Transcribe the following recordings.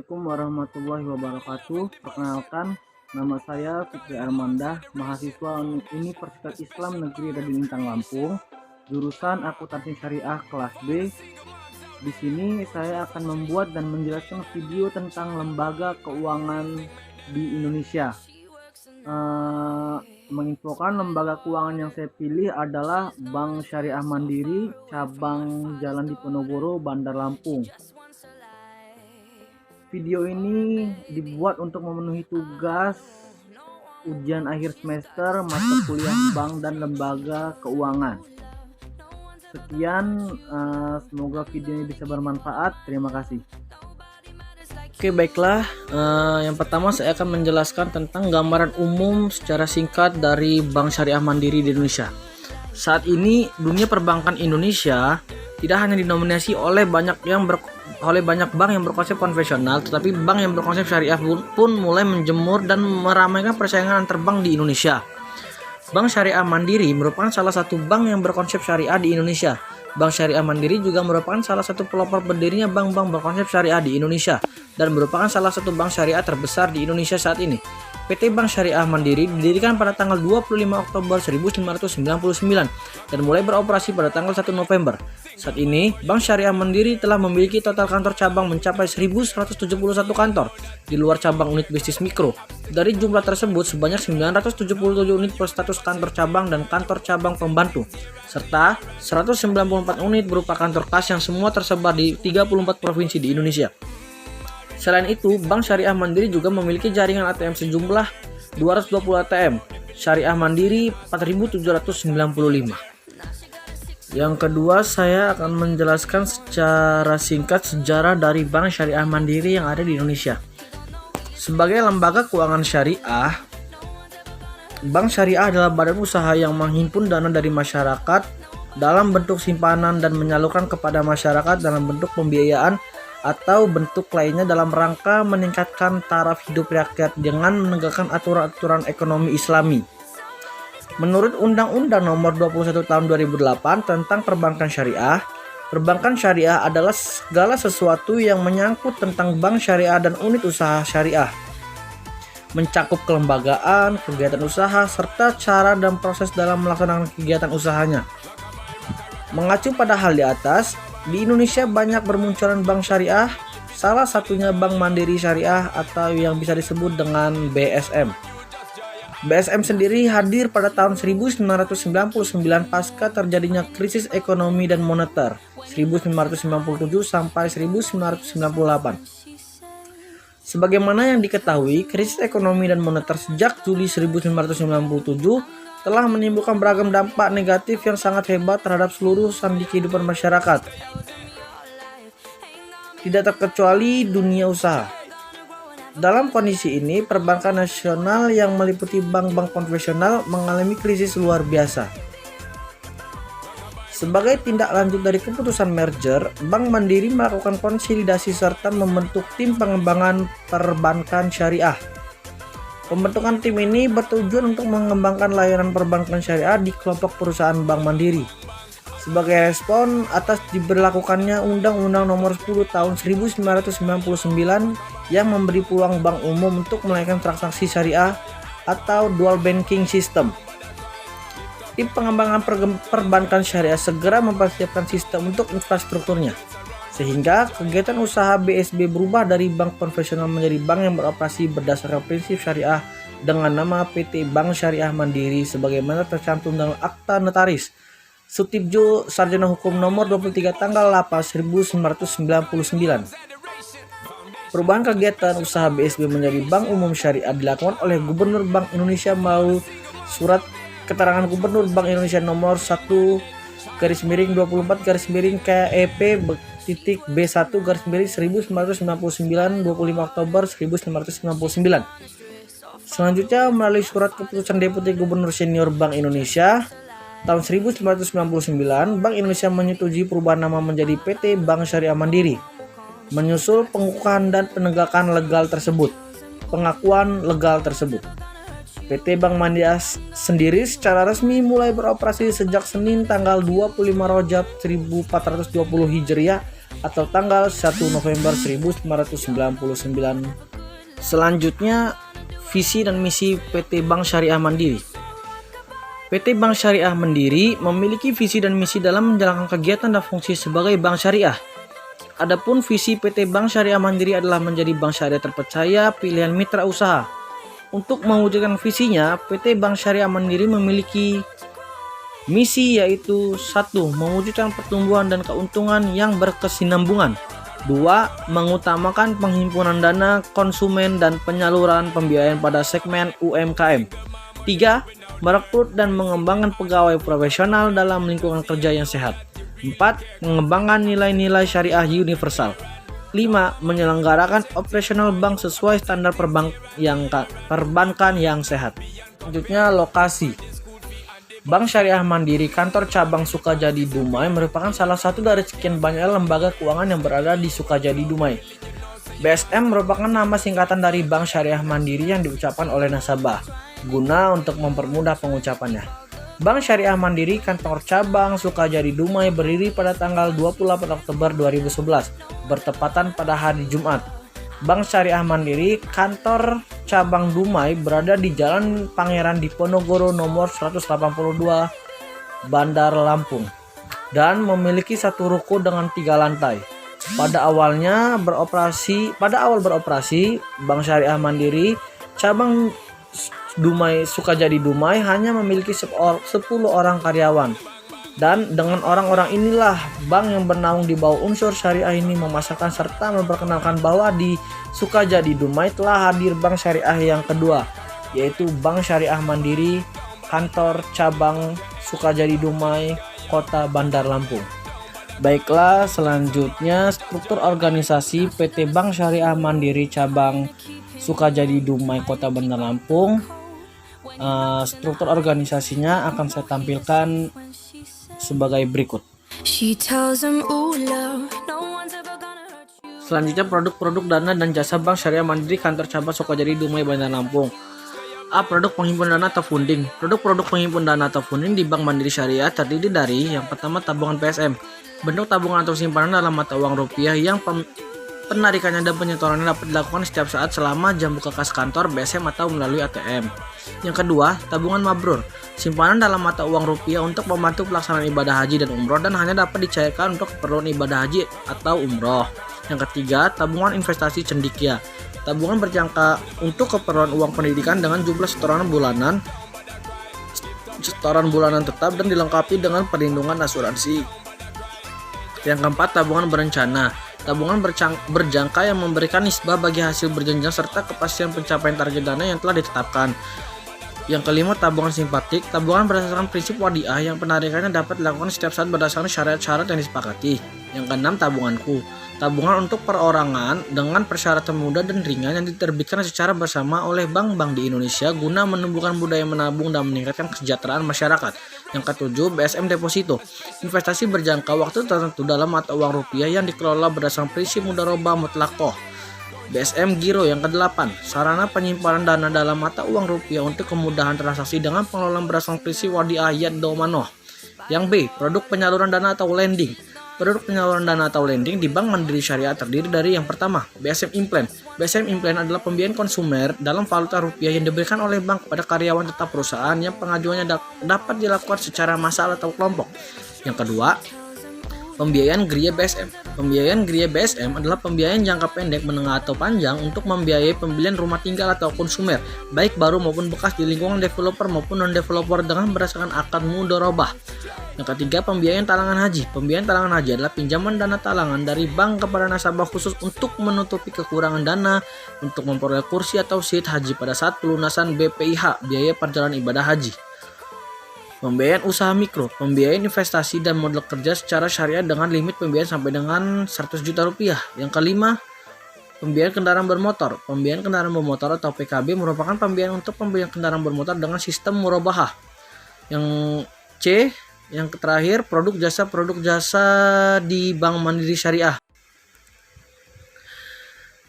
Assalamualaikum warahmatullahi wabarakatuh. Perkenalkan, nama saya Fikri Armandah, mahasiswa Universitas Islam Negeri Radin Intang Lampung, jurusan Akuntansi Syariah kelas B. Di sini saya akan membuat dan menjelaskan video tentang lembaga keuangan di Indonesia. Menginfokan lembaga keuangan yang saya pilih adalah Bank Syariah Mandiri, cabang Jalan Diponegoro, Bandar Lampung. Video ini dibuat untuk memenuhi tugas ujian akhir semester mata kuliah bank dan lembaga keuangan. Sekian, semoga video ini bisa bermanfaat. Terima kasih. Oke, baiklah. Yang pertama saya akan menjelaskan tentang gambaran umum secara singkat dari Bank Syariah Mandiri di Indonesia. Saat ini dunia perbankan Indonesia tidak hanya didominasi oleh banyak bank yang berkonsep konvensional, tetapi bank yang berkonsep syariah pun mulai menjemur dan meramaikan persaingan antar bank di Indonesia. Bank Syariah Mandiri merupakan salah satu bank yang berkonsep syariah di Indonesia. Bank Syariah Mandiri juga merupakan salah satu pelopor berdirinya bank-bank berkonsep syariah di Indonesia dan merupakan salah satu bank syariah terbesar di Indonesia saat ini. PT Bank Syariah Mandiri didirikan pada tanggal 25 Oktober 1999 dan mulai beroperasi pada tanggal 1 November. Saat ini, Bank Syariah Mandiri telah memiliki total kantor cabang mencapai 1.171 kantor di luar cabang unit bisnis mikro. Dari jumlah tersebut, sebanyak 977 unit berstatus kantor cabang dan kantor cabang pembantu, serta 194 unit berupa kantor kas yang semua tersebar di 34 provinsi di Indonesia. Selain itu, Bank Syariah Mandiri juga memiliki jaringan ATM sejumlah 220 ATM Syariah Mandiri 4.795. Yang kedua, saya akan menjelaskan secara singkat sejarah dari Bank Syariah Mandiri yang ada di Indonesia. Sebagai lembaga keuangan syariah, Bank Syariah adalah badan usaha yang menghimpun dana dari masyarakat dalam bentuk simpanan dan menyalurkan kepada masyarakat dalam bentuk pembiayaan atau bentuk lainnya dalam rangka meningkatkan taraf hidup rakyat dengan menegakkan aturan-aturan ekonomi Islami. Menurut Undang-Undang Nomor 21 Tahun 2008 tentang Perbankan Syariah, perbankan syariah adalah segala sesuatu yang menyangkut tentang bank syariah dan unit usaha syariah, mencakup kelembagaan, kegiatan usaha, serta cara dan proses dalam melaksanakan kegiatan usahanya. Mengacu pada hal di atas, di Indonesia banyak bermunculan bank syariah, salah satunya Bank Mandiri Syariah atau yang bisa disebut dengan BSM. BSM sendiri hadir pada tahun 1999 pasca terjadinya krisis ekonomi dan moneter 1997 sampai 1998. Sebagaimana yang diketahui, krisis ekonomi dan moneter sejak Juli 1997 telah menimbulkan beragam dampak negatif yang sangat hebat terhadap seluruh sandi kehidupan masyarakat, tidak terkecuali dunia usaha. Dalam kondisi ini, perbankan nasional yang meliputi bank-bank konvensional mengalami krisis luar biasa. Sebagai tindak lanjut dari keputusan merger, Bank Mandiri melakukan konsolidasi serta membentuk tim pengembangan perbankan syariah. Pembentukan tim ini bertujuan untuk mengembangkan layanan perbankan syariah di kelompok perusahaan Bank Mandiri. Sebagai respon atas diberlakukannya Undang-Undang Nomor 10 Tahun 1999 yang memberi peluang bank umum untuk melakukan transaksi syariah atau dual banking system. Tim pengembangan perbankan syariah segera mempersiapkan sistem untuk infrastrukturnya, sehingga kegiatan usaha BSB berubah dari bank konvensional menjadi bank yang beroperasi berdasarkan prinsip syariah dengan nama PT Bank Syariah Mandiri sebagaimana tercantum dalam Akta Notaris Sutibjo Sarjana Hukum Nomor 23 tanggal 8 1999. Perubahan kegiatan usaha BSB menjadi Bank Umum Syariah dilakukan oleh Gubernur Bank Indonesia melalui Surat Keterangan Gubernur Bank Indonesia Nomor 1/KEP.B1/1999 25 Oktober 1999. Selanjutnya melalui Surat Keputusan Deputi Gubernur Senior Bank Indonesia tahun 1999, Bank Indonesia menyetujui perubahan nama menjadi PT Bank Syariah Mandiri. Menyusul pengukuhan dan pengakuan legal tersebut, PT Bank Mandiri sendiri secara resmi mulai beroperasi sejak Senin tanggal 25 Rajab 1420 Hijriah atau tanggal 1 November 1999. Selanjutnya, visi dan misi PT Bank Syariah Mandiri. PT Bank Syariah Mandiri memiliki visi dan misi dalam menjalankan kegiatan dan fungsi sebagai bank syariah. Adapun visi PT Bank Syariah Mandiri adalah menjadi bank syariah terpercaya pilihan mitra usaha. Untuk mewujudkan visinya, PT Bank Syariah Mandiri memiliki misi yaitu 1. Mewujudkan pertumbuhan dan keuntungan yang berkesinambungan. 2. Mengutamakan penghimpunan dana konsumen dan penyaluran pembiayaan pada segmen UMKM. 3. Merekrut dan mengembangkan pegawai profesional dalam lingkungan kerja yang sehat. 4. Mengembangkan nilai-nilai syariah universal. 5. Menyelenggarakan operasional bank sesuai standar perbankan yang sehat. Selanjutnya, lokasi. Bank Syariah Mandiri Kantor Cabang Sukajadi Dumai merupakan salah satu dari sekian banyak lembaga keuangan yang berada di Sukajadi Dumai. BSM merupakan nama singkatan dari Bank Syariah Mandiri yang diucapkan oleh nasabah, guna untuk mempermudah pengucapannya. Bank Syariah Mandiri Kantor Cabang Sukajadi Dumai berdiri pada tanggal 28 Oktober 2011, bertepatan pada hari Jumat. Bank Syariah Mandiri Kantor Cabang Dumai berada di Jalan Pangeran Diponegoro nomor 182, Bandar Lampung, dan memiliki satu ruko dengan 3 lantai. Pada awal beroperasi, Bank Syariah Mandiri Cabang Sukajadi Dumai hanya memiliki 10 orang karyawan. Dan dengan orang-orang inilah bank yang bernaung di bawah unsur syariah ini memasarkan serta memperkenalkan bahwa di Sukajadi Dumai telah hadir bank syariah yang kedua, yaitu Bank Syariah Mandiri Kantor Cabang Sukajadi Dumai, Kota Bandar Lampung. Baiklah, selanjutnya struktur organisasi PT Bank Syariah Mandiri Cabang Sukajadi Dumai, Kota Bandar Lampung. Struktur organisasinya akan saya tampilkan sebagai berikut. Selanjutnya, produk-produk dana dan jasa Bank Syariah Mandiri Kantor Cabang Sukajadi Dumai, Bandar Lampung. A. Produk penghimpunan dana atau funding. Produk-produk penghimpunan dana atau funding di Bank Mandiri Syariah terdiri dari yang pertama, tabungan PSM. Bentuk tabungan atau simpanan dalam mata uang rupiah yang penarikannya dan penyetorannya dapat dilakukan setiap saat selama jam buka kas kantor, BSM atau melalui ATM. Yang kedua, tabungan mabrur. Simpanan dalam mata uang rupiah untuk membantu pelaksanaan ibadah haji dan umroh dan hanya dapat dicairkan untuk keperluan ibadah haji atau umroh. Yang ketiga, tabungan investasi cendekia. Tabungan berjangka untuk keperluan uang pendidikan dengan jumlah setoran bulanan tetap dan dilengkapi dengan perlindungan asuransi. Yang keempat, tabungan berencana. Tabungan berjangka yang memberikan nisbah bagi hasil berjenjang serta kepastian pencapaian target dana yang telah ditetapkan. Yang kelima, tabungan simpatik. Tabungan berdasarkan prinsip wadiah yang penarikannya dapat dilakukan setiap saat berdasarkan syarat-syarat yang disepakati. Yang keenam, tabunganku. Tabungan untuk perorangan dengan persyaratan mudah dan ringan yang diterbitkan secara bersama oleh bank-bank di Indonesia guna menumbuhkan budaya menabung dan meningkatkan kesejahteraan masyarakat. Yang ketujuh, BSM Deposito. Investasi berjangka waktu tertentu dalam mata uang rupiah yang dikelola berdasarkan prinsip mudharabah mutlaqah. BSM Giro. Yang kedelapan, sarana penyimpanan dana dalam mata uang rupiah untuk kemudahan transaksi dengan pengelolaan berdasarkan prinsip wadiah yad domanoh. Yang B, produk penyaluran dana atau lending. Produk penyaluran dana atau lending di Bank Mandiri Syariah terdiri dari yang pertama, BSM Implan. BSM Implan adalah pembiayaan konsumer dalam valuta rupiah yang diberikan oleh bank kepada karyawan tetap perusahaan yang pengajuannya dapat dilakukan secara massal atau kelompok. Yang kedua, pembiayaan Gria BSM. Pembiayaan Gria BSM adalah pembiayaan jangka pendek, menengah atau panjang untuk membiayai pembelian rumah tinggal atau konsumer, baik baru maupun bekas di lingkungan developer maupun non-developer dengan berdasarkan akad mudharabah. Yang ketiga, pembiayaan talangan haji. Pembiayaan talangan haji adalah pinjaman dana talangan dari bank kepada nasabah khusus untuk menutupi kekurangan dana untuk memperoleh kursi atau seat haji pada saat pelunasan BPIH, biaya perjalanan ibadah haji. Pembiayaan usaha mikro. Pembiayaan investasi dan modal kerja secara syariah dengan limit pembiayaan sampai dengan 100 juta rupiah. Yang kelima, pembiayaan kendaraan bermotor. Pembiayaan kendaraan bermotor atau PKB merupakan pembiayaan untuk pembelian kendaraan bermotor dengan sistem murabahah. Yang C, yang terakhir, produk jasa di Bank Mandiri Syariah.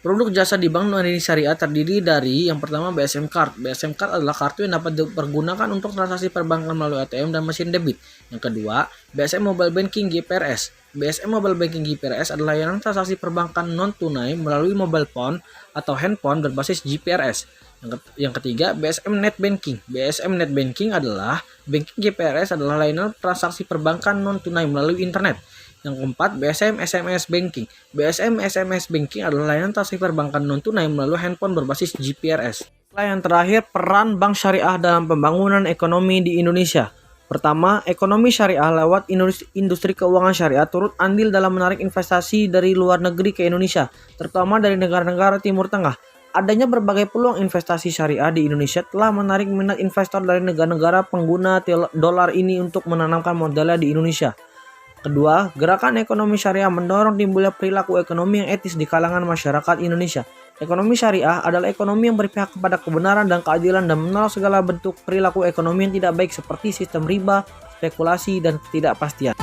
Produk jasa di Bank Mandiri Syariah terdiri dari yang pertama, BSM Card. BSM Card adalah kartu yang dapat dipergunakan untuk transaksi perbankan melalui ATM dan mesin debit. Yang kedua, BSM Mobile Banking GPRS. BSM Mobile Banking GPRS adalah layanan transaksi perbankan non-tunai melalui mobile phone atau handphone berbasis GPRS. Yang ketiga, BSM Net Banking. BSM Net Banking adalah banking GPRS adalah layanan transaksi perbankan non-tunai melalui internet. Yang keempat, BSM SMS Banking. BSM SMS Banking adalah layanan transaksi perbankan non-tunai melalui handphone berbasis GPRS. Yang terakhir, peran bank syariah dalam pembangunan ekonomi di Indonesia. Pertama, ekonomi syariah lewat industri keuangan syariah turut andil dalam menarik investasi dari luar negeri ke Indonesia, terutama dari negara-negara Timur Tengah. Adanya berbagai peluang investasi syariah di Indonesia telah menarik minat investor dari negara-negara pengguna dolar ini untuk menanamkan modalnya di Indonesia. Kedua, gerakan ekonomi syariah mendorong timbulnya perilaku ekonomi yang etis di kalangan masyarakat Indonesia. Ekonomi syariah adalah ekonomi yang berpihak kepada kebenaran dan keadilan dan menolak segala bentuk perilaku ekonomi yang tidak baik seperti sistem riba, spekulasi, dan ketidakpastian.